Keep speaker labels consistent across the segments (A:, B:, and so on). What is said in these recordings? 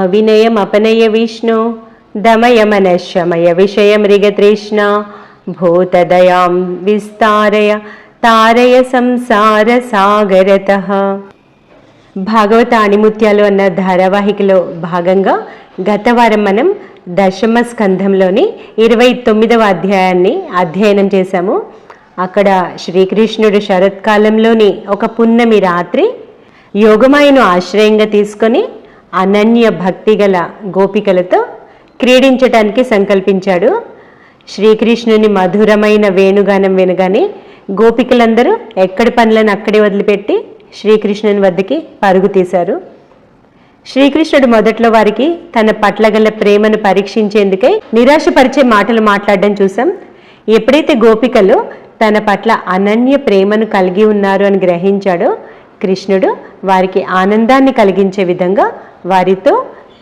A: అవినయమపనయ విష్ణు దమయ మనశమయ విషయ మృగతృష్ణ భూతదయాం విస్తారయ తారయ సంసార సాగరతః. భాగవత ఆణిముత్యాలు అన్న ధారావాహికలో భాగంగా గత వారం మనం దశమ స్కంధంలోని 29వ అధ్యాయాన్ని అధ్యయనం చేశాము. అక్కడ శ్రీకృష్ణుడు శరత్కాలంలోని ఒక పున్నమి రాత్రి యోగమాయను ఆశ్రయంగా తీసుకొని అనన్య భక్తి గల గోపికలతో క్రీడించటానికి సంకల్పించాడు. శ్రీకృష్ణుని మధురమైన వేణుగానం వినగానే గోపికలందరూ ఎక్కడి పనులను అక్కడే వదిలిపెట్టి శ్రీకృష్ణుని వద్దకి పరుగు తీశారు. శ్రీకృష్ణుడు మొదట్లో వారికి తన పట్ల గల ప్రేమను పరీక్షించేందుకై నిరాశపరిచే మాటలు మాట్లాడడం చూసాం. ఎప్పుడైతే గోపికలు తన పట్ల అనన్య ప్రేమను కలిగి ఉన్నారు అని గ్రహించాడో కృష్ణుడు వారికి ఆనందాన్ని కలిగించే విధంగా వారితో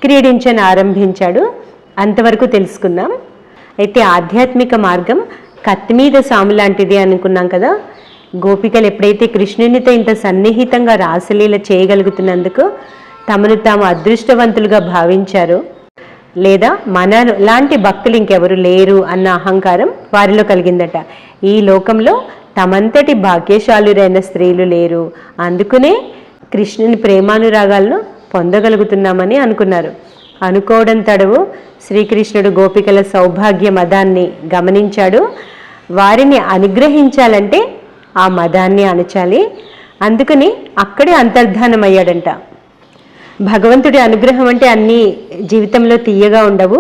A: క్రీడించని ఆరంభించాడు. అంతవరకు తెలుసుకున్నాం. అయితే ఆధ్యాత్మిక మార్గం కత్తి మీద సాము లాంటిది అనుకున్నాం కదా. గోపికలు ఎప్పుడైతే కృష్ణునితో ఇంత సన్నిహితంగా రాసలీల చేయగలుగుతున్నందుకు తమను తాము అదృష్టవంతులుగా భావించారు, లేదా మన లాంటి భక్తులు ఇంకెవరు లేరు అన్న అహంకారం వారిలో కలిగిందట. ఈ లోకంలో తమంతటి భాగ్యశాలురైన స్త్రీలు లేరు, అందుకునే కృష్ణుని ప్రేమానురాగాలను పొందగలుగుతున్నామని అనుకున్నారు. అనుకోవడం తడవు శ్రీకృష్ణుడు గోపికల సౌభాగ్య మదాన్ని గమనించాడు. వారిని అనుగ్రహించాలంటే ఆ మదాన్ని అణచాలి. అందుకని అక్కడే అంతర్ధానమయ్యాడంట. భగవంతుడి అనుగ్రహం అంటే అన్నీ జీవితంలో తీయగా ఉండవు.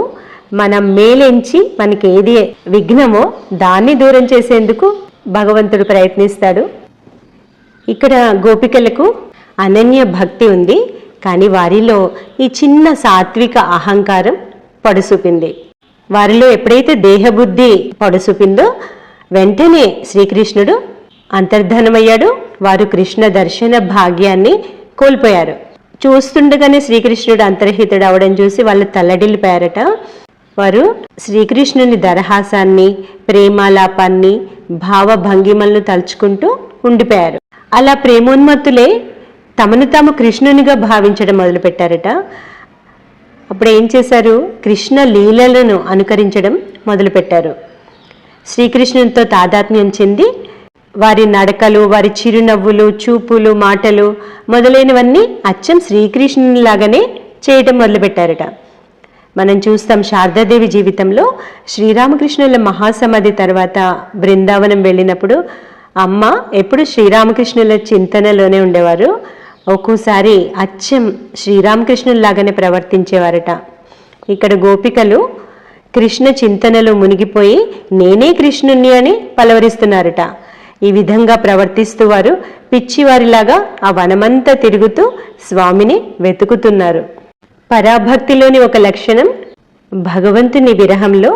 A: మనం మేలెంచి మనకి ఏది విఘ్నమో దాన్ని దూరం చేసేందుకు భగవంతుడు ప్రయత్నిస్తాడు. ఇక్కడ గోపికలకు అనన్య భక్తి ఉంది, కానీ వారిలో ఈ చిన్న సాత్విక అహంకారం పడుసూపింది. వారిలో ఎప్పుడైతే దేహబుద్ధి పడుసూపిందో వెంటనే శ్రీకృష్ణుడు అంతర్ధానమయ్యాడు. వారు కృష్ణ దర్శన భాగ్యాన్ని కోల్పోయారు. చూస్తుండగానే శ్రీకృష్ణుడు అంతర్హితుడు అవడం చూసి వాళ్ళు తల్లడిల్లిపోయారట. వారు శ్రీకృష్ణుని దరహాసాన్ని, ప్రేమాలాపాన్ని, భావభంగిమలను తలుచుకుంటూ ఉండిపోయారు. అలా ప్రేమోన్మత్తులే తమను తాము కృష్ణునిగా భావించడం మొదలుపెట్టారట. అప్పుడు ఏం చేశారు? కృష్ణ లీలలను అనుకరించడం మొదలుపెట్టారు. శ్రీకృష్ణునితో తాదాత్మ్యం చెంది వారి నడకలు, వారి చిరునవ్వులు, చూపులు, మాటలు మొదలైనవన్నీ అచ్చం శ్రీకృష్ణునిలాగానే చేయటం మొదలుపెట్టారట. మనం చూస్తాం శారదాదేవి జీవితంలో శ్రీరామకృష్ణుల మహాసమాధి తర్వాత బృందావనం వెళ్ళినప్పుడు అమ్మ ఎప్పుడు శ్రీరామకృష్ణుల చింతనలోనే ఉండేవారు. ఒక్కోసారి అచ్చం శ్రీరామకృష్ణుల్లాగానే ప్రవర్తించేవారట. ఇక్కడ గోపికలు కృష్ణ చింతనలో మునిగిపోయి నేనే కృష్ణుణ్ణి అని పలవరిస్తున్నారట. ఈ విధంగా ప్రవర్తిస్తూ వారు పిచ్చివారిలాగా ఆ వనమంతా తిరుగుతూ స్వామిని వెతుకుతున్నారు. పరాభక్తిలోని ఒక లక్షణం భగవంతుని విరహంలో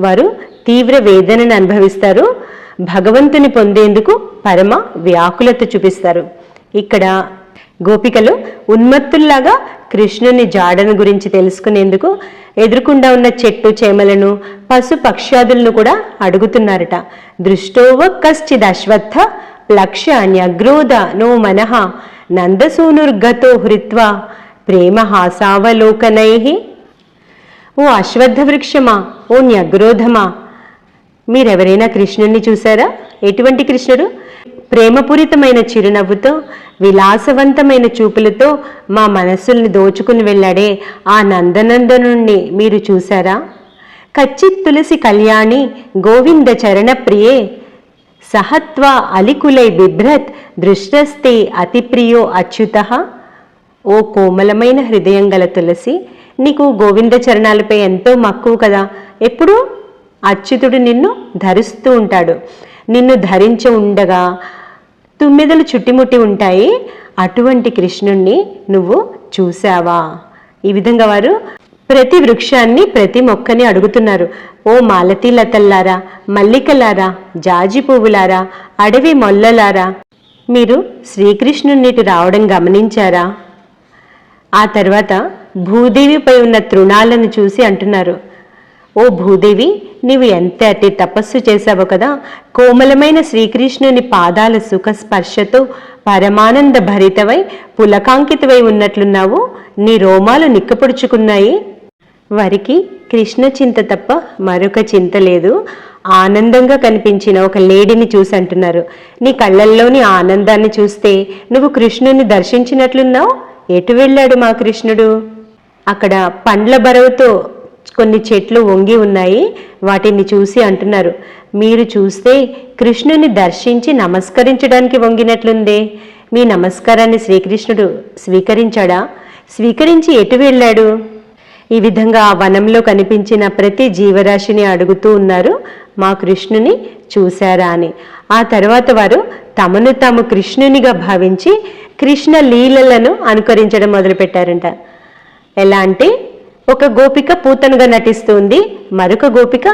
A: వారు తీవ్ర వేదనను అనుభవిస్తారు. భగవంతుని పొందేందుకు పరమ వ్యాకులత చూపిస్తారు. ఇక్కడ గోపికలు ఉన్మత్తుల్లాగా కృష్ణుని జాడను గురించి తెలుసుకునేందుకు ఎదురుకుండా ఉన్న చెట్టు చేమలను, పశు పక్ష్యాదులను కూడా అడుగుతున్నారట. దృష్టోవ కశ్చిదశ్వత్థ ప్లక్ష్యన్యగ్రోధ నో మనః నందసూనుర్గతో హృత్వా ప్రేమ హాసావలోకనై. ఓ అశ్వత్థ వృక్షమా, ఓ న్యగ్రోధమా, మీరెవరైనా కృష్ణుణ్ణి చూసారా? ఎటువంటి కృష్ణుడు? ప్రేమపూరితమైన చిరునవ్వుతో, విలాసవంతమైన చూపులతో మా మనస్సుల్ని దోచుకుని వెళ్ళాడే ఆ నందనందనుణ్ణి మీరు చూసారా? కచ్చిత్ తులసి కళ్యాణి గోవింద చరణ ప్రియే సహత్వ అలికులై బిభ్రత్ దృష్టస్తే అతిప్రియో అచ్యుతః. ఓ కోమలమైన హృదయం గల తులసి, నీకు గోవింద చరణాలపై ఎంతో మక్కువ కదా. ఎప్పుడూ అచ్యుతుడు నిన్ను ధరిస్తూ ఉంటాడు. నిన్ను ధరించి ఉండగా తుమ్మెదలు చుట్టిముట్టి ఉంటాయి. అటువంటి కృష్ణుణ్ణి నువ్వు చూసావా? ఈ విధంగా వారు ప్రతి వృక్షాన్ని, ప్రతి మొక్కని అడుగుతున్నారు. ఓ మాలతీ లతల్లారా, మల్లికలారా, జాజి పువ్వులారా, అడవి మొల్లలారా, మీరు శ్రీకృష్ణునిటి రావడం గమనించారా? ఆ తర్వాత భూదేవిపై ఉన్న తృణాలను చూసి అంటున్నారు, ఓ భూదేవి, నీవు ఎంతటి తపస్సు చేశావో కదా. కోమలమైన శ్రీకృష్ణుని పాదాల సుఖ స్పర్శతో పరమానంద భరితవై పులకాంకితవై ఉన్నట్లున్నావు. నీ రోమాలు నిక్కపొడుచుకున్నాయి. వారికి కృష్ణ చింత తప్ప మరొక చింత లేదు. ఆనందంగా కనిపించిన ఒక లేడీని చూసి అంటున్నారు, నీ కళ్ళల్లోని ఆనందాన్ని చూస్తే నువ్వు కృష్ణుని దర్శించినట్లున్నావు. ఎటు వెళ్ళాడు మా కృష్ణుడు? అక్కడ పండ్ల బరవుతో కొన్ని చెట్లు వంగి ఉన్నాయి. వాటిని చూసి అంటున్నారు, మీరు చూస్తే కృష్ణుని దర్శించి నమస్కరించడానికి వంగినట్లుందే. మీ నమస్కారాన్ని శ్రీకృష్ణుడు స్వీకరించాడా? స్వీకరించి ఎటు వెళ్ళాడు? ఈ విధంగా ఆ వనంలో కనిపించిన ప్రతి జీవరాశిని అడుగుతూ ఉన్నారు, మా కృష్ణుని చూశారా అని. ఆ తర్వాత వారు తమను తాము కృష్ణునిగా భావించి కృష్ణ లీలలను అనుకరించడం మొదలుపెట్టారంట. ఎలా అంటే, ఒక గోపిక పూతనుగా నటిస్తుంది, మరొక గోపిక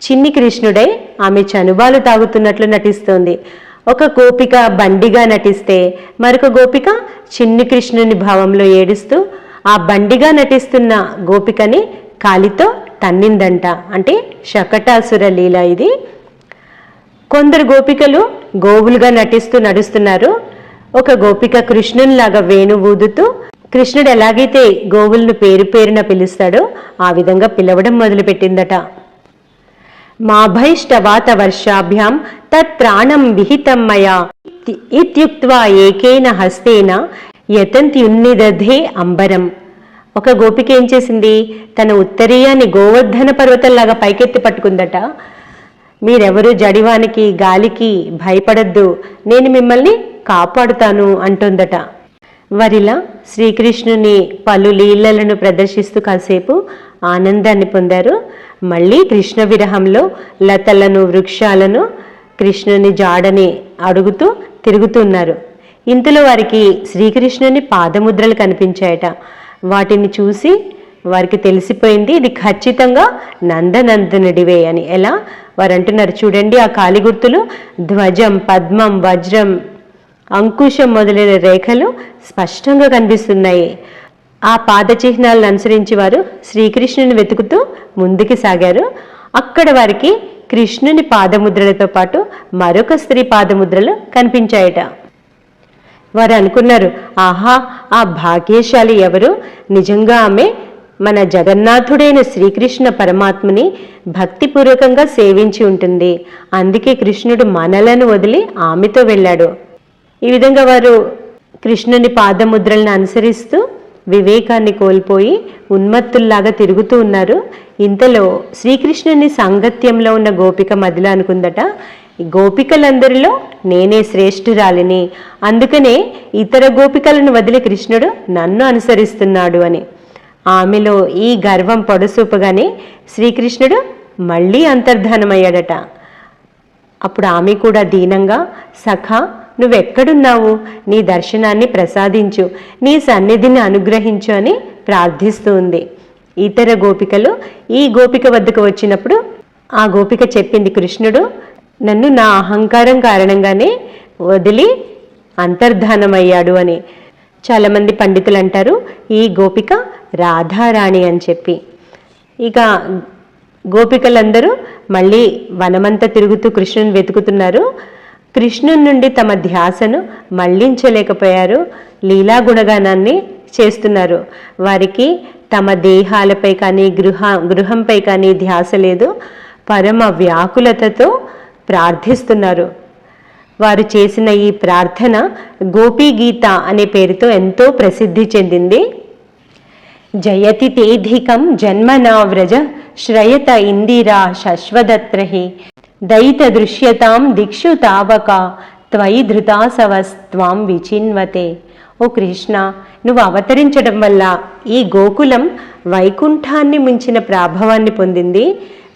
A: చిన్ని కృష్ణుడై ఆమె చనుబాలు తాగుతున్నట్లు నటిస్తోంది. ఒక గోపిక బండిగా నటిస్తే మరొక గోపిక చిన్ని కృష్ణుని భావంలో ఏడుస్తూ ఆ బండిగా నటిస్తున్న గోపికని కాలితో తన్నిందంట. అంటే శకటాసుర లీల ఇది. కొందరు గోపికలు గోవులుగా నటిస్తూ నడుస్తున్నారు. ఒక గోపిక కృష్ణునిలాగా వేణు ఊదుతూ, కృష్ణుడు ఎలాగైతే గోవులను పేరు పేరున పిలుస్తాడో ఆ విధంగా పిలవడం మొదలుపెట్టిందట. మాభైష్టవాత వర్షాభ్యాం తత్ ప్రాణం విహితం మయా ఇత్యుక్త్వా ఏకేన హస్తేన యతంత్యున్నిదధే అంబరం. ఒక గోపిక ఏం చేసింది, తన ఉత్తరీయాన్ని గోవర్ధన పర్వతంలాగా పైకెత్తి పట్టుకుందట. మీరెవరు జడివానికి గాలికి భయపడద్దు, నేను మిమ్మల్ని కాపాడుతాను అంటుందట. వారిలా శ్రీకృష్ణుని పలు లీలలను ప్రదర్శిస్తూ కాసేపు ఆనందాన్ని పొందారు. మళ్ళీ కృష్ణ విరహంలో లతలను వృక్షాలను కృష్ణుని జాడని అడుగుతూ తిరుగుతున్నారు. ఇంతలో వారికి శ్రీకృష్ణుని పాదముద్రలు కనిపించాయట. వాటిని చూసి వారికి తెలిసిపోయింది, ఇది ఖచ్చితంగా నందనందనుడివే అని. ఎలా? వారు అంటున్నారు, చూడండి ఆ కాలి గుర్తులు ధ్వజం, పద్మం, వజ్రం, అంకుశం మొదలైన రేఖలు స్పష్టంగా కనిపిస్తున్నాయి. ఆ పాద చిహ్నాలను అనుసరించి వారు శ్రీకృష్ణుని వెతుకుతూ ముందుకు సాగారు. అక్కడ వారికి కృష్ణుని పాదముద్రలతో పాటు మరొక స్త్రీ పాదముద్రలు కనిపించాయట. వారు అనుకున్నారు, ఆహా, ఆ భాగ్యశాలి ఎవరు? నిజంగా ఆమె మన జగన్నాథుడైన శ్రీకృష్ణ పరమాత్మని భక్తిపూర్వకంగా సేవించి ఉంటుంది. అందుకే కృష్ణుడు మనలను వదిలి ఆమెతో వెళ్ళాడు. ఈ విధంగా వారు కృష్ణుని పాదముద్రలను అనుసరిస్తూ వివేకాన్ని కోల్పోయి ఉన్మత్తుల్లాగా తిరుగుతూ ఉన్నారు. ఇంతలో శ్రీకృష్ణుని సాంగత్యంలో ఉన్న గోపిక మదిలో అనుకుందట, ఈ గోపికలందరిలో నేనే శ్రేష్ఠురాలిని, అందుకనే ఇతర గోపికలను వదిలి కృష్ణుడు నన్ను అనుసరిస్తున్నాడు అని. ఆమెలో ఈ గర్వం పొడసూపగానే శ్రీకృష్ణుడు మళ్ళీ అంతర్ధానమయ్యాడట. అప్పుడు ఆమె కూడా దీనంగా, సఖా నువ్వెక్కడున్నావు? నీ దర్శనాన్ని ప్రసాదించు, నీ సన్నిధిని అనుగ్రహించు అని ప్రార్థిస్తూ ఉంది. ఇతర గోపికలు ఈ గోపిక వద్దకు వచ్చినప్పుడు ఆ గోపిక చెప్పింది, కృష్ణుడు నన్ను నా అహంకారం కారణంగానే వదిలి అంతర్ధానమయ్యాడు అని. చాలామంది పండితులు అంటారు ఈ గోపిక రాధారాణి అని చెప్పి. ఇక గోపికలందరూ మళ్ళీ వనమంతా తిరుగుతూ కృష్ణుని వెతుకుతున్నారు. కృష్ణుని నుండి తమ ధ్యాసను మళ్లించలేకపోయారు. లీలా గుణగానాన్ని చేస్తున్నారు. వారికి తమ దేహాలపై కానీ గృహంపై కానీ ధ్యాస లేదు. పరమ వ్యాకులతతో ప్రార్థిస్తున్నారు. వారు చేసిన ఈ ప్రార్థన గోపీ గీత అనే పేరుతో ఎంతో ప్రసిద్ధి చెందింది. జయతి తేధికం జన్మనా వ్రజ శ్రయత ఇందిరా శశ్వదత్రహి దయిత దృశ్యతాం దిక్షు తావక త్వయి ధృతాసవస్త్వాం విచిన్వతే. ఓ కృష్ణ, నువ్వు అవతరించడం వల్ల ఈ గోకులం వైకుంఠాన్ని మించిన ప్రాభవాన్ని పొందింది.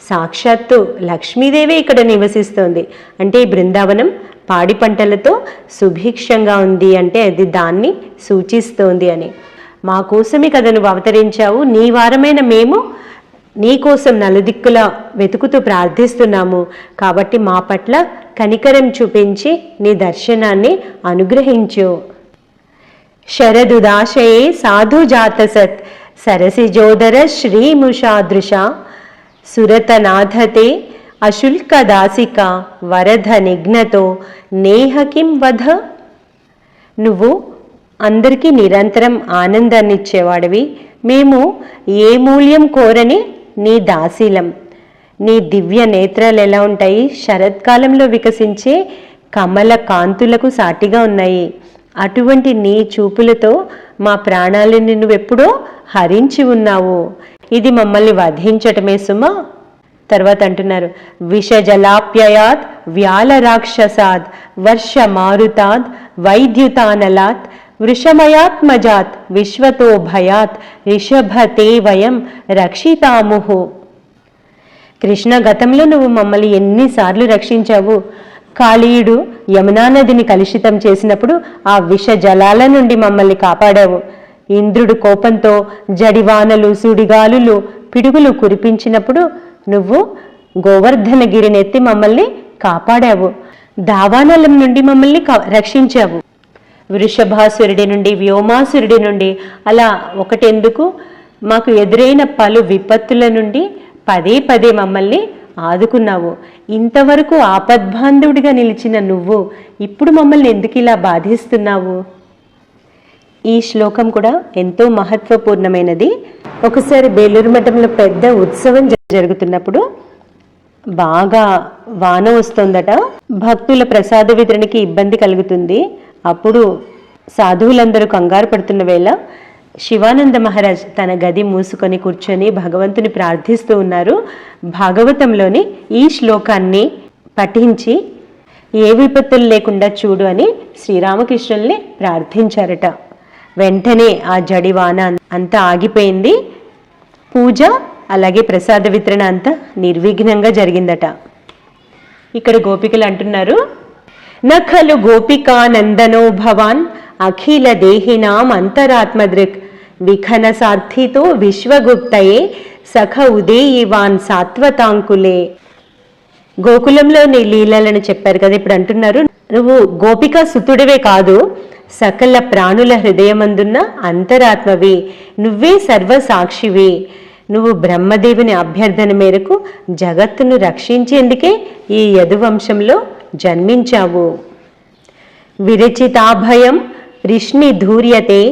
A: సాక్షాత్తు లక్ష్మీదేవి ఇక్కడ నివసిస్తోంది. అంటే ఈ బృందావనం పాడి పంటలతో సుభిక్షంగా ఉంది అంటే అది దాన్ని సూచిస్తోంది అని. మా కోసమే కదా నువ్వు అవతరించావు. నీ వారమైన మేము నీ కోసం నలుదిక్కులా వెతుకుతూ ప్రార్థిస్తున్నాము. కాబట్టి మా పట్ల కనికరం చూపించి నీ దర్శనాన్ని అనుగ్రహించు. శరదుదాశయే సాధుజాత సత్ సరసిజోదర శ్రీముషాదృశ సురతనాథతే అశుల్క దాసిక వరధ నిఘ్నతో నేహకిం వధ. నువ్వు అందరికీ నిరంతరం ఆనందాన్ని ఇచ్చేవాడివి, మేము ఏ మూల్యం కోరని నీ దాసీలం. నీ దివ్య నేత్రాలు ఎలా ఉంటాయి, శరత్కాలంలో వికసించే కమల కాంతులకు సాటిగా ఉన్నాయి. అటువంటి నీ చూపులతో మా ప్రాణాలని నువ్వెప్పుడో హరించి ఉన్నావు. ఇది మమ్మల్ని వధించటమే సుమా. తర్వాత అంటున్నారు, విషజలాప్యయాత్ వ్యాల రాక్షసాద్ వర్ష మారుతాద్ వైద్యుతానలాత్ వృషమయాత్మజాత్ విశ్వతో భయాత్ రిషభతే వయం రక్షితాముహు. కృష్ణ, గతంలో నువ్వు మమ్మల్ని ఎన్నిసార్లు రక్షించావు. కాళీయుడు యమునా నదిని కలుషితం చేసినప్పుడు ఆ విష జలాల నుండి మమ్మల్ని కాపాడావు. ఇంద్రుడు కోపంతో జడివానలు సుడిగాలులు పిడుగులు కురిపించినప్పుడు నువ్వు గోవర్ధనగిరినెత్తి మమ్మల్ని కాపాడావు. దావానలం నుండి మమ్మల్ని రక్షించావు. వృషభాసురుడి నుండి, వ్యోమాసురుడి నుండి, అలా ఒకటెందుకు మాకు ఎదురైన పలు విపత్తుల నుండి పదే పదే మమ్మల్ని ఆదుకున్నావు. ఇంతవరకు ఆపద్బాంధవుడిగా నిలిచిన నువ్వు ఇప్పుడు మమ్మల్ని ఎందుకు ఇలా బాధిస్తున్నావు? ఈ శ్లోకం కూడా ఎంతో మహత్వపూర్ణమైనది. ఒకసారి బేలూరు మఠంలో పెద్ద ఉత్సవం జరుగుతున్నప్పుడు బాగా వాన వస్తుందట. భక్తుల ప్రసాద వితరణకి ఇబ్బంది కలుగుతుంది. అప్పుడు సాధువులందరూ కంగారు పడుతున్న వేళ శివానంద మహారాజ్ తన గది మూసుకొని కూర్చొని భగవంతుని ప్రార్థిస్తూ ఉన్నారు. భాగవతంలోని ఈ శ్లోకాన్ని పఠించి ఏ విపత్తులు లేకుండా చూడు అని శ్రీరామకృష్ణుల్ని ప్రార్థించారట. వెంటనే ఆ జడివాన అంతా ఆగిపోయింది. పూజ అలాగే ప్రసాద వితరణ అంతా నిర్విఘ్నంగా జరిగిందట. ఇక్కడ గోపికలు అంటున్నారు, నఖలు గోపికానందనో భవాన్ అఖిల దేహినాం అంతరాత్మదృక్ విఖన సార్థితో విశ్వగుప్తయే సఖ ఉదేయివాన్ సాత్వతాంకులే. గోకులంలోని లీలలను చెప్పారు కదా, ఇప్పుడు అంటున్నారు, నువ్వు గోపికా సుతుడివే కాదు, సకల ప్రాణుల హృదయమందున్న అంతరాత్మవి, నువ్వే సర్వసాక్షివి. నువ్వు బ్రహ్మదేవుని అభ్యర్థన మేరకు జగత్తును రక్షించేందుకే ఈ యదువంశంలో జన్మించావు. విరచితాభయం రిష్ణి ధూర్యతే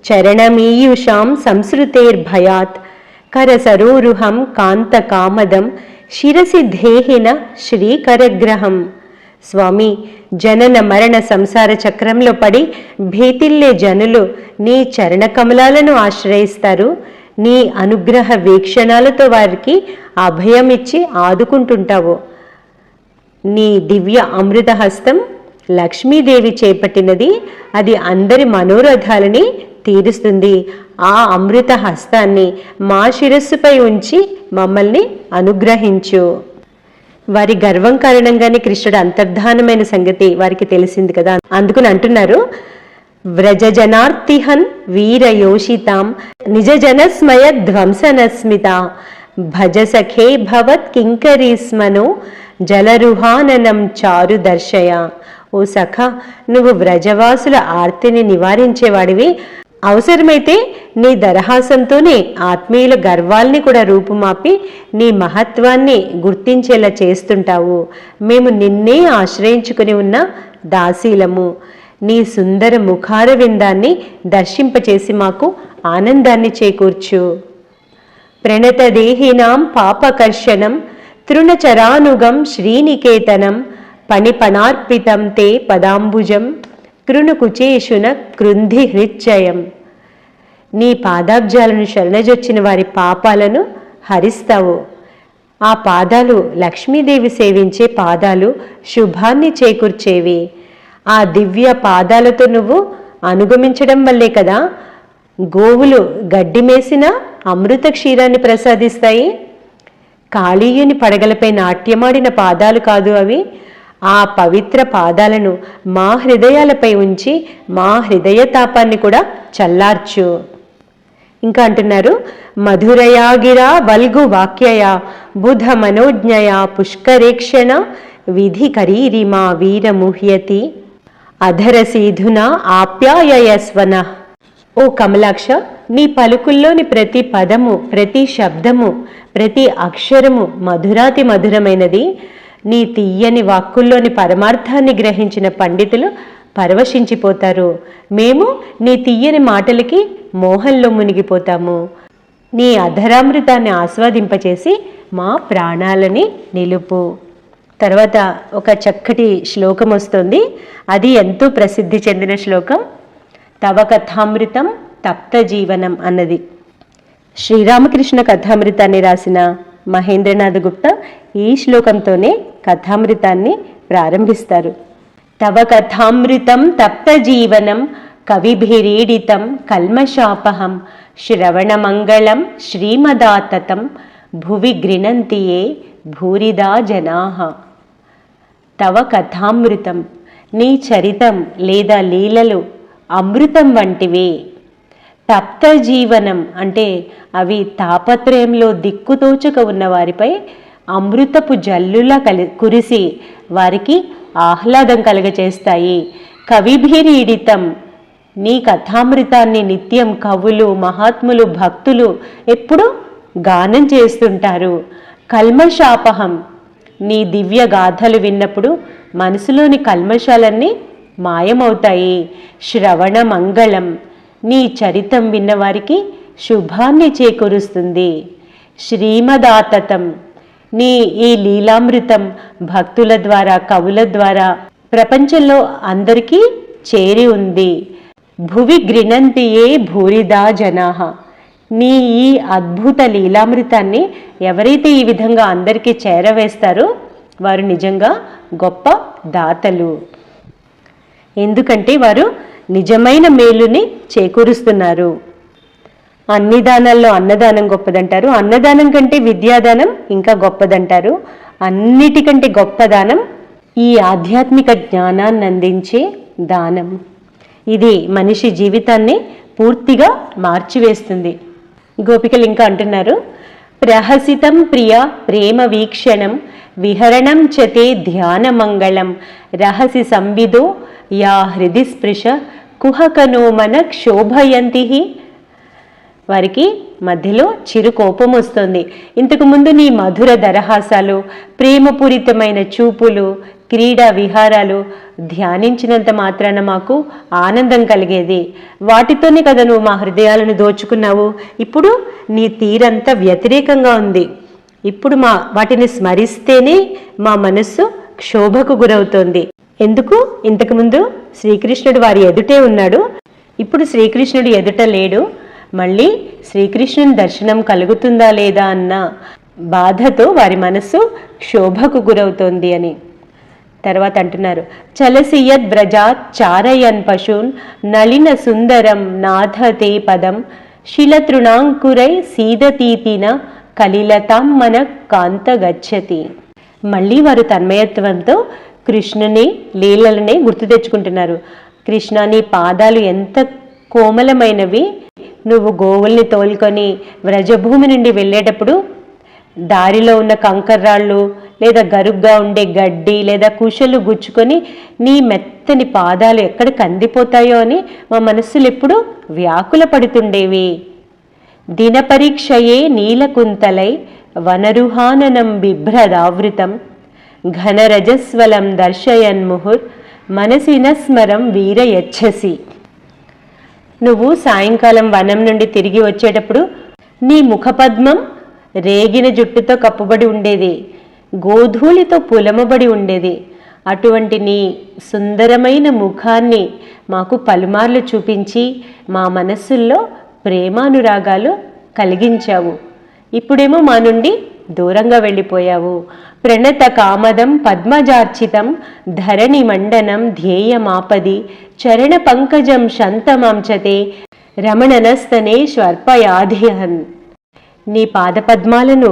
A: చరణమీయుషాం సంసృతేర్భయాత్ కరసరోరుహం కాంత కామదం శిరసి దేహిన శ్రీకరగ్రహం. స్వామి, జనన మరణ సంసార చక్రంలో పడి భీతిల్లే జనులు నీ చరణ కమలాలను ఆశ్రయిస్తారు. నీ అనుగ్రహ వీక్షణాలతో వారికి అభయమిచ్చి ఆదుకుంటుంటావు. నీ దివ్య అమృత హస్తం లక్ష్మీదేవి చేపట్టినది, అది అందరి మనోరథాలని తీరుస్తుంది. ఆ అమృత హస్తాన్ని మా శిరస్సుపై ఉంచి మమ్మల్ని అనుగ్రహించు. వారి గర్వం కారణంగానే కృష్ణుడు అంతర్ధానమైన సంగతి వారికి తెలిసింది కదా. అందుకని అంటున్నారు, వ్రజజనార్తిహన్ వీరయోషితాం నిజ జనస్మయ ధ్వంసనస్మిత భజ సఖే భవత్ కింకరీస్మనో జలరుహాననం చారు దర్శయ. ఓ సఖ, నువ్వు వ్రజవాసుల ఆర్తిని నివారించేవాడివి. అవసరమైతే నీ దరహాసంతోనే ఆత్మీయుల గర్వాల్ని కూడా రూపుమాపి నీ మహత్వాన్ని గుర్తించేలా చేస్తుంటావు. మేము నిన్నే ఆశ్రయించుకుని ఉన్న దాసీలము. నీ సుందర ముఖార విందాన్ని దర్శింపచేసి మాకు ఆనందాన్ని చేకూర్చు. ప్రణతదేహినాం పాపకర్షణం తృణచరానుగం శ్రీనికేతనం పణిపణార్పితం తే పదాంబుజం కృణుకుచేషున కృంధి హృచ్చయం. నీ పాదాబ్జాలను శరణజొచ్చిన వారి పాపాలను హరిస్తావు. ఆ పాదాలు లక్ష్మీదేవి సేవించే పాదాలు, శుభాన్ని చేకూర్చేవి. ఆ దివ్య పాదాలతో నువ్వు అనుగమించడం వల్లే కదా గోవులు గడ్డి మేసిన అమృత క్షీరాన్ని ప్రసాదిస్తాయి. కాళీయుని పడగలపై నాట్యమాడిన పాదాలు కాదు అవి. ఆ పవిత్ర పాదాలను మా హృదయాలపై ఉంచి మా హృదయ తాపాన్ని కూడా చల్లార్చు. ఇంకా అంటున్నారు, మధురయాగిరా వల్గు వాక్యయ బుధ మనోజ్ఞయ పుష్కరేక్షణ విధి కరీరిమా వీరముహ్యతి అధరసీధున ఆప్యాయస్వన. ఓ కమలాక్ష, నీ పలుకుల్లోని ప్రతి పదము, ప్రతి శబ్దము, ప్రతి అక్షరము మధురాతి మధురమైనది. నీ తీయని వాక్కుల్లోని పరమార్థాన్ని గ్రహించిన పండితులు పరవశించిపోతారు. మేము నీ తీయని మాటలకి మోహంలో మునిగిపోతాము. నీ అధరామృతాన్ని ఆస్వాదింపచేసి మా ప్రాణాలని నిలుపు. తర్వాత ఒక చక్కటి శ్లోకం వస్తుంది. అది ఎంతో ప్రసిద్ధి చెందిన శ్లోకం. తవ కథామృతం తప్త జీవనం అన్నది. శ్రీరామకృష్ణ కథామృతాన్ని రాసిన మహేంద్రనాథ్ గుప్తా ఈ శ్లోకంతోనే కథామృతాన్ని ప్రారంభిస్తారు. తవ కథామృతం తప్త జీవనం కవిభిరీడితం కల్మషాపహం శ్రవణమంగళం శ్రీమదాతతం భువి గృణంతియే భూరిదా జనాః. తవ కథామృతం, నీ చరితం లేదా లీలలు అమృతం వంటివే. తప్త జీవనం అంటే అవి తాపత్రయంలో దిక్కుతోచక ఉన్న వారిపై అమృతపు జల్లులా కురిసి వారికి ఆహ్లాదం కలుగచేస్తాయి. కవిభిరీడితం, నీ కథామృతాన్ని నిత్యం కవులు, మహాత్ములు, భక్తులు ఎప్పుడు గానం చేస్తుంటారు. కల్మషాపహం, నీ దివ్య గాథలు విన్నప్పుడు మనసులోని కల్మషాలన్నీ మాయమవుతాయి. శ్రవణ మంగళం, నీ చరితం విన్నవారికి శుభాన్ని చేకూరుస్తుంది. శ్రీమదాతతం, నీ ఈ లీలామృతం భక్తుల ద్వారా, కవుల ద్వారా ప్రపంచంలో అందరికీ చేరి ఉంది. భువి గృణంతియే భూరిదా జనాః. నీ ఈ అద్భుత లీలామృతాన్ని ఎవరైతే ఈ విధంగా అందరికీ చేరవేస్తారో వారు నిజంగా గొప్ప దాతలు. ఎందుకంటే వారు నిజమైన మేలుని చేకూరుస్తున్నారు. అన్ని దానాల్లో అన్నదానం గొప్పదంటారు. అన్నదానం కంటే విద్యాదానం ఇంకా గొప్పదంటారు. అన్నిటికంటే గొప్ప దానం ఈ ఆధ్యాత్మిక జ్ఞానాన్ని అందించే దానం. ఇది మనిషి జీవితాన్ని పూర్తిగా మార్చివేస్తుంది. గోపికలు ఇంకా అంటున్నారు, ప్రహసితం ప్రియ ప్రేమ వీక్షణం విహరణం చతే ధ్యాన మంగళం రహసి సంవిదో యా హృది స్పృశ కుహకనో మన క్షోభయంతి. వారికి మధ్యలో చిరు కోపం వస్తుంది. ఇంతకుముందు నీ మధుర దరహాసాలు, ప్రేమపూరితమైన చూపులు, క్రీడా విహారాలు ధ్యానించినంత మాత్రాన మాకు ఆనందం కలిగేది. వాటితోనే కదా నువ్వు మా హృదయాలను దోచుకున్నావు. ఇప్పుడు నీ తీరంతా వ్యతిరేకంగా ఉంది. ఇప్పుడు వాటిని స్మరిస్తేనే మా మనస్సు క్షోభకు గురవుతోంది. ఎందుకు? ఇంతకుముందు శ్రీకృష్ణుడు వారి ఎదుటే ఉన్నాడు, ఇప్పుడు శ్రీకృష్ణుడు ఎదుట లేడు. మళ్ళీ శ్రీకృష్ణుని దర్శనం కలుగుతుందా లేదా అన్న బాధతో వారి మనస్సు క్షోభకు గురవుతోంది అని. తర్వాత అంటున్నారు, చలసియద్ వ్రజాత్ చారయన్ పశూన్ నళిన సుందరం నాథతే పదం శిలతృణాంకురై సీదతీతిన కలిలతాం మన కాంత గచ్చతి. మళ్ళీ వారు తన్మయత్వంతో కృష్ణుని లీలలనే గుర్తు తెచ్చుకుంటున్నారు. కృష్ణ, నీ పాదాలు ఎంత కోమలమైనవి. నువ్వు గోవుల్ని తోలుకొని వ్రజభూమి నుండి వెళ్ళేటప్పుడు దారిలో ఉన్న కంకర్రాళ్ళు లేదా గరుగ్గా ఉండే గడ్డి లేదా కుశలు గుచ్చుకొని నీ మెత్తని పాదాలు ఎక్కడ కందిపోతాయో అని మా మనస్సులు ఎప్పుడు వ్యాకుల పడుతుండేవి. దినపరీక్షయే నీలకుంతలై వనరుహాననం బిభ్రదావృతం ఘనరజస్వలం దర్శయన్ ముహుర్ మనసిన స్మరం వీరయచ్చసి. నువ్వు సాయంకాలం వనం నుండి తిరిగి వచ్చేటప్పుడు నీ ముఖపద్మం రేగిన జుట్టుతో కప్పుబడి ఉండేది, గోధూళితో పులమబడి ఉండేది. అటువంటి నీ సుందరమైన ముఖాన్ని మాకు పలుమార్లు చూపించి మా మనస్సుల్లో ప్రేమానురాగాలు కలిగించావు. ఇప్పుడేమో మా నుండి దూరంగా వెళ్ళిపోయావు. ప్రణత కామదం పద్మజార్చితం ధరణి మండనం ధ్యేయమాపది చరణ పంకజం శంతమాంచతే రమణనస్తనే స్వర్పయాధిహన్. నీ పాదపద్మాలను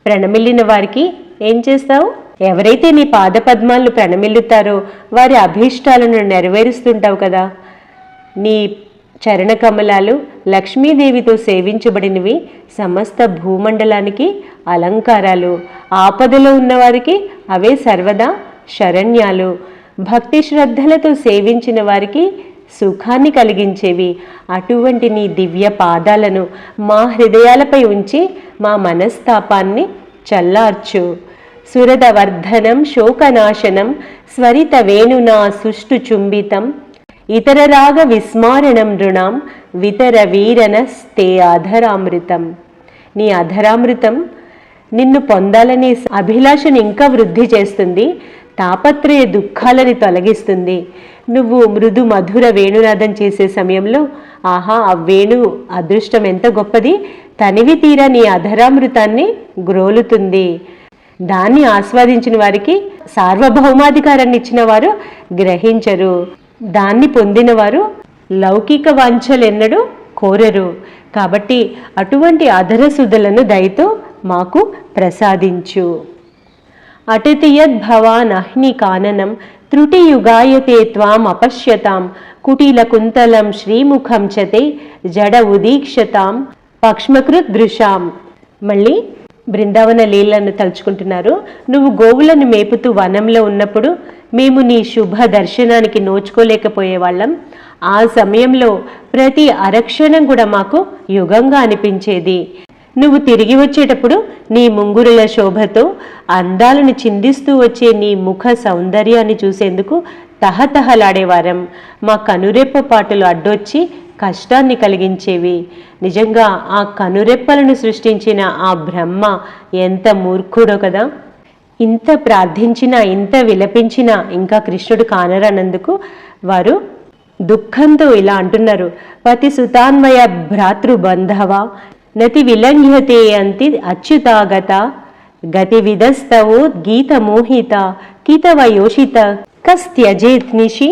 A: ప్రణమిల్లిన వారికి ఏం చేస్తావు? ఎవరైతే నీ పాదపద్మాలను ప్రణమిల్లుతారో వారి అభీష్టాలను నెరవేరుస్తుంటావు కదా. నీ చరణ కమలాలు లక్ష్మీదేవితో సేవించబడినవి. సమస్త భూమండలానికి అలంకారాలు. ఆపదలో ఉన్నవారికి అవే సర్వదా శరణ్యాలు. భక్తి శ్రద్ధలతో సేవించిన వారికి సుఖాన్ని కలిగించేవి. అటువంటి నీ దివ్య పాదాలను మా హృదయాలపై ఉంచి మా మనస్తాపాన్ని చల్లార్చు. సురదవర్ధనం శోకనాశనం స్వరిత వేణునా సుష్టు చుంబితం ఇతరరాగ విస్మారణం నృణాం వితర వీరనస్తే అధరామృతం. నీ అధరామృతం నిన్ను పొందాలనే అభిలాషను ఇంకా వృద్ధి చేస్తుంది, తాపత్రయ దుఃఖాలని తొలగిస్తుంది. నువ్వు మృదు మధుర వేణునాదం చేసే సమయంలో ఆహా ఆ వేణు అదృష్టం ఎంత గొప్పది, తనివి తీరా నీ అధరామృతాన్ని గ్రోలుతుంది. దాన్ని ఆస్వాదించిన వారికి సార్వభౌమాధికారాన్ని ఇచ్చిన వారు గ్రహించరు, దాన్ని పొందిన వారు లౌకిక వాంఛలెన్నడూ కోరరు. కాబట్టి అటువంటి అధరసుధలను దయతో మాకు ప్రసాదించు. అటతి యద్భవానహ్ని కాననం త్రుటియుగాయతే త్వాం అపశ్యతాం కుటిల కుంతలం శ్రీముఖం చతే జడ ఉదీక్షతాం పక్ష్మకృత్ దృశాం. మళ్ళీ బృందావన లీలను తలుచుకుంటున్నారు. నువ్వు గోవులను మేపుతూ వనంలో ఉన్నప్పుడు మేము నీ శుభ దర్శనానికి నోచుకోలేకపోయేవాళ్ళం. ఆ సమయంలో ప్రతి అరక్షణం కూడా మాకు యుగంగా అనిపించేది. నువ్వు తిరిగి వచ్చేటప్పుడు నీ ముంగురుల శోభతో అందాలను చిందిస్తూ వచ్చే నీ ముఖ సౌందర్యాన్ని చూసేందుకు తహతహలాడేవారం. మా కనురెప్ప పాటలు అడ్డొచ్చి కష్టాన్ని కలిగించేవి. నిజంగా ఆ కనురెప్పలను సృష్టించిన ఆ బ్రహ్మ ఎంత మూర్ఖుడో కదా. ఇంత ప్రార్థించినా ఇంత విలపించినా ఇంకా కృష్ణుడు కానరానందుకు వారు దుఃఖంతో ఇలా అంటున్నారు. పతి సుతాన్వయ భ్రాతృబంధవ నతి విలంఘ్యతే అంతి అచ్యుతాగత గతి విధస్తవో గీత మోహిత కీతవ యోషిత కస్త్యజేత్ నిషి.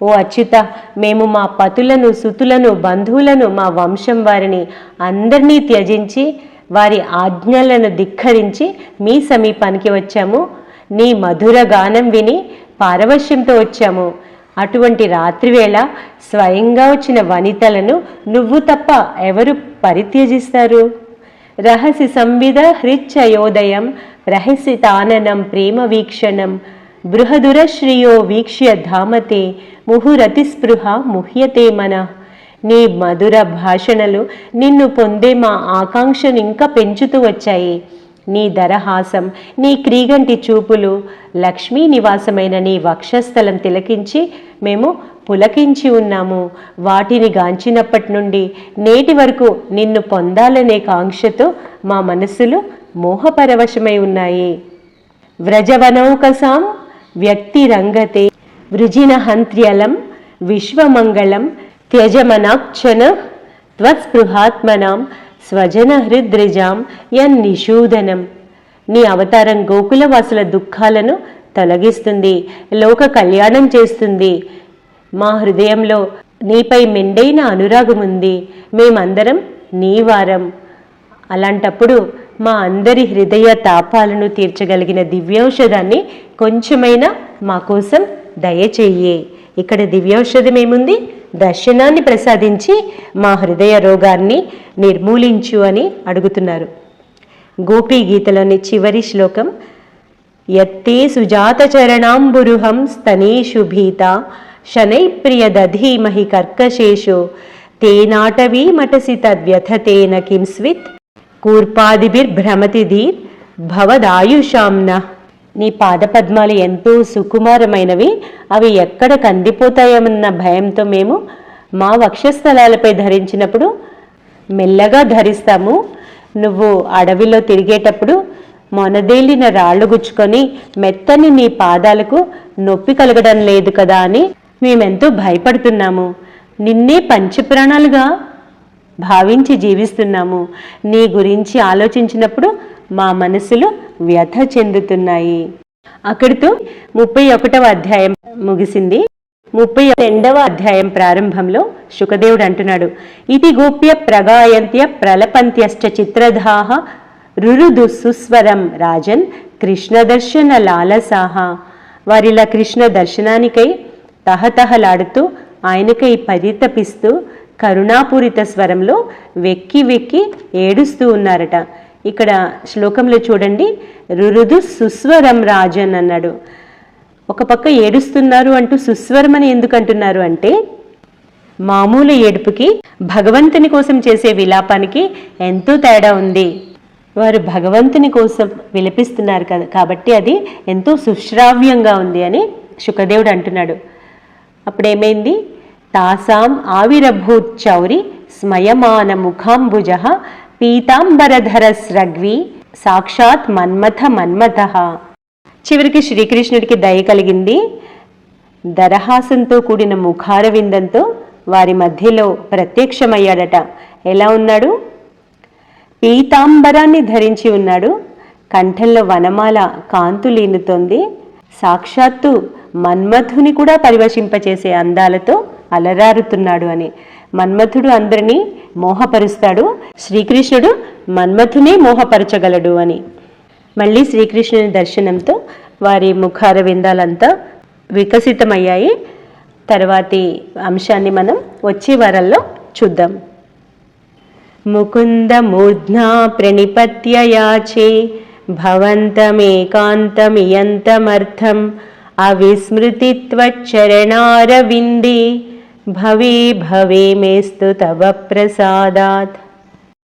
A: ఓ అచ్యుత, మేము మా పతులను సుతులను బంధువులను మా వంశం వారిని అందరినీ త్యజించి వారి ఆజ్ఞలను ధిక్కరించి మీ సమీపానికి వచ్చాము. నీ మధుర గానం విని పారవశ్యంతో వచ్చాము. అటువంటి రాత్రివేళ స్వయంగా వచ్చిన వనితలను నువ్వు తప్ప ఎవరు పరిత్యజిస్తారు? రహసి సంవిధ హృచ్చయోదయం రహసితాననం ప్రేమ వీక్షణం బృహదురశ్రియో వీక్ష్య ధామతే ముహురతిస్పృహ ముహ్యతే మన. నీ మధుర భాషణలు నిన్ను పొందే మా ఆకాంక్షను ఇంకా పెంచుతూ వచ్చాయి. నీ దరహాసం, నీ క్రీగంటి చూపులు, లక్ష్మీ నివాసమైన నీ వక్షస్థలం తిలకించి మేము పులకించి ఉన్నాము. వాటిని గాంచినప్పటి నుండి నేటి వరకు నిన్ను పొందాలనే కాంక్షతో మా మనసులు మోహపరవశమై ఉన్నాయి. వ్రజవనౌకసాం వ్యక్తిరంగతే వృజినహంత్ర్యలం విశ్వమంగళం త్యజమనాక్షణ త్వత్స్పృహాత్మనాం స్వజన హృద్రిజాం యన్నిషూదనం. నీ అవతారం గోకులవాసుల దుఃఖాలను తొలగిస్తుంది, లోక కళ్యాణం చేస్తుంది. మా హృదయంలో నీపై మెండైన అనురాగముంది. మేమందరం నీ వారం. అలాంటప్పుడు మా అందరి హృదయ తాపాలను తీర్చగలిగిన దివ్యౌషధాన్ని కొంచెమైనా మా కోసం దయచేయి. ఇక్కడ దివ్యౌషధం ఏముంది? దర్శనాన్ని ప్రసాదించి మా హృదయ రోగాన్ని నిర్మూలించు అని అడుగుతున్నారు. గోపీ గీతలోని చివరి శ్లోకం, యత్తే సుజాత చరణాంబురుహం స్తనేషు భీత శనై ప్రియ దధీమహి కర్కశేషో తేనాటవీ మటసి తద్వ్యథతేన కింస్విత్ కూర్పాదిభిర్భ్రమతి ధీర్ భవదాయుషాంన. నీ పాదపద్మాలు ఎంతో సుకుమారమైనవి, అవి ఎక్కడ కందిపోతాయన్న భయంతో మేము మా వక్షస్థలాలపై ధరించినప్పుడు మెల్లగా ధరిస్తాము. నువ్వు అడవిలో తిరిగేటప్పుడు మొనదేలిన రాళ్ళు గుచ్చుకొని మెత్తని నీ పాదాలకు నొప్పి కలగడం లేదు కదా అని మేమెంతో భయపడుతున్నాము. నిన్నే పంచప్రాణాలుగా భావించి జీవిస్తున్నాము. నీ గురించి ఆలోచించినప్పుడు మా మనసులు వ్యథ చెందుతున్నాయి. అక్కడితో 31వ అధ్యాయం ముగిసింది. 32వ అధ్యాయం ప్రారంభంలో శుకదేవుడు అంటున్నాడు, ఇది గోప్య ప్రగాయంత్య ప్రలపంత్యశ్చ చిత్రధాహ రురుదు సుస్వరం రాజన్ కృష్ణదర్శన లాలసాహ. వారిలా కృష్ణ దర్శనానికై తహతహలాడుతూ ఆయనకై పరితపిస్తూ కరుణాపూరిత స్వరంలో వెక్కి వెక్కి ఏడుస్తూ ఉన్నారట. ఇక్కడ శ్లోకంలో చూడండి, రురుదు సుస్వరం రాజన్ అన్నాడు. ఒక పక్క ఏడుస్తున్నారు అంటూ సుస్వరం అని ఎందుకు అంటున్నారు అంటే, మామూలు ఏడుపుకి భగవంతుని కోసం చేసే విలాపానికి ఎంతో తేడా ఉంది. వారు భగవంతుని కోసం విలపిస్తున్నారు కదా, కాబట్టి అది ఎంతో సుశ్రావ్యంగా ఉంది అని శుకదేవుడు అంటున్నాడు. అప్పుడేమైంది? తాసాం ఆవిరభూచౌరి స్మయమాన ముఖాంబుజ పీతాంబరధర స్రగ్వి సాక్షాత్ మన్మథ. చివరికి శ్రీకృష్ణుడికి దయ కలిగింది. దరహాసంతో కూడిన ముఖార విందంతో వారి మధ్యలో ప్రత్యక్షమయ్యాడట. ఎలా ఉన్నాడు? పీతాంబరాన్ని ధరించి ఉన్నాడు. కంఠంలో వనమాల కాంతులీనుతోంది. సాక్షాత్తు మన్మథుని కూడా పరివశింపచేసే అందాలతో అలరారుతున్నాడు అని. మన్మథుడు అందరినీ మోహపరుస్తాడు, శ్రీకృష్ణుడు మన్మథునే మోహపరచగలడు అని. మళ్ళీ శ్రీకృష్ణుని దర్శనంతో వారి ముఖార విందాలంతా వికసితమయ్యాయి. తర్వాతి అంశాన్ని మనం వచ్చే వారాల్లో చూద్దాం. ముకుంద మూర్ధ్నా ప్రణిపత్య యాచే భవంతమేకాంతమియంతమర్థం అవిస్మృతిత్వచ్చరణారవిందే భవే భవే మేస్తు తవ ప్రసాదాత్.